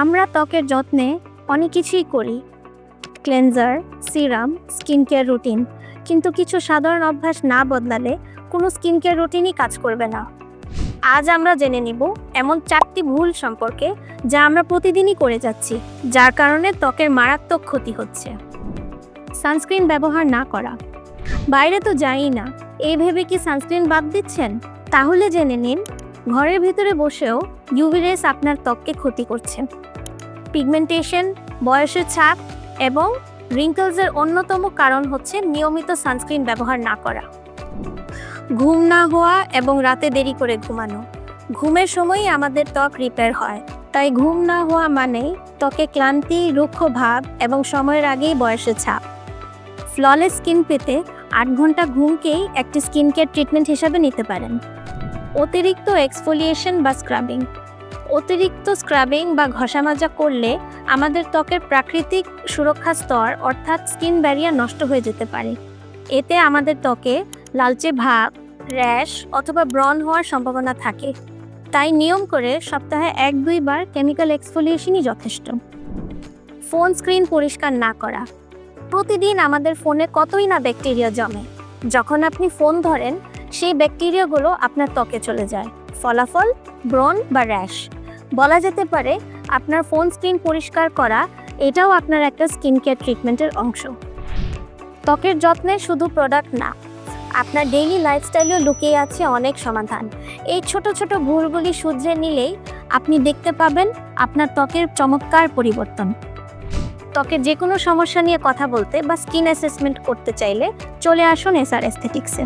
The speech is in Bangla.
আমরা ত্বকের যত্নে অনেক কিছুই করি, cleanser, serum, skin care routine, কিন্তু কিছু সাধারণ অভ্যাস না বদলালে কোনো স্কিন কেয়ার রুটিনই কাজ করবে না। আজ আমরা জেনে নিব এমন 4টি ভুল সম্পর্কে যা আমরা প্রতিদিনই করে যাচ্ছি, যার কারণে ত্বকের মারাত্মক ক্ষতি হচ্ছে। সানস্ক্রিন ব্যবহার না করা। বাইরে তো যাই না, এই ভেবে কি সানস্ক্রিন বাদ দিচ্ছেন? তাহলে জেনে নিন, ঘরের ভিতরে বসেও ইউভি রেস আপনার ত্বককে ক্ষতি করছে। পিগমেন্টেশন, বয়সের ছাপ এবং রিঙ্কলসের অন্যতম কারণ হচ্ছে নিয়মিত সানস্ক্রিন ব্যবহার না করা। ঘুম না হওয়া এবং রাতে দেরি করে ঘুমানো। ঘুমের সময়ই আমাদের ত্বক রিপেয়ার হয়, তাই ঘুম না হওয়া মানেই ত্বকে ক্লান্তি, রুক্ষ ভাব এবং সময়ের আগেই বয়সের ছাপ। ফ্ললেস স্কিন পেতে 8 ঘন্টা ঘুমকেই একটি স্কিন কেয়ার ট্রিটমেন্ট হিসাবে নিতে পারেন। অতিরিক্ত এক্সফোলিয়েশন বা স্ক্রাবিং। অতিরিক্ত স্ক্রাবিং বা ঘষা মাজা করলে আমাদের ত্বকের প্রাকৃতিক সুরক্ষা স্তর অর্থাৎ স্কিন ব্যারিয়ার নষ্ট হয়ে যেতে পারে। এতে আমাদের ত্বকে লালচে ভাব, র্যাশ অথবা ব্রণ হওয়ার সম্ভাবনা থাকে। তাই নিয়ম করে সপ্তাহে 1-2 বার কেমিক্যাল এক্সফোলিয়েশনই যথেষ্ট। ফোন স্ক্রিন পরিষ্কার না করা। প্রতিদিন আমাদের ফোনে কতই না ব্যাকটেরিয়া জমে। যখন আপনি ফোন ধরেন, সেই ব্যাকটেরিয়াগুলো আপনার ত্বকে চলে যায়। ফলাফল ব্রণ বা র্যাশ। বলা যেতে পারে আপনার ফোন স্ক্রিন পরিষ্কার করা এটাও আপনার একটা স্কিন কেয়ার ট্রিটমেন্টের অংশ। ত্বকের যত্নে শুধু প্রোডাক্ট না, আপনার ডেইলি লাইফস্টাইলেও লুকিয়ে আছে অনেক সমাধান। এই ছোট ছোট ভুলগুলি শুধরে নিলেই আপনি দেখতে পাবেন আপনার ত্বকের চমৎকার পরিবর্তন। ত্বকের যে কোনো সমস্যা নিয়ে কথা বলতে বা স্কিন অ্যাসেসমেন্ট করতে চাইলে চলে আসুন এসআর এস্থেটিক্সে।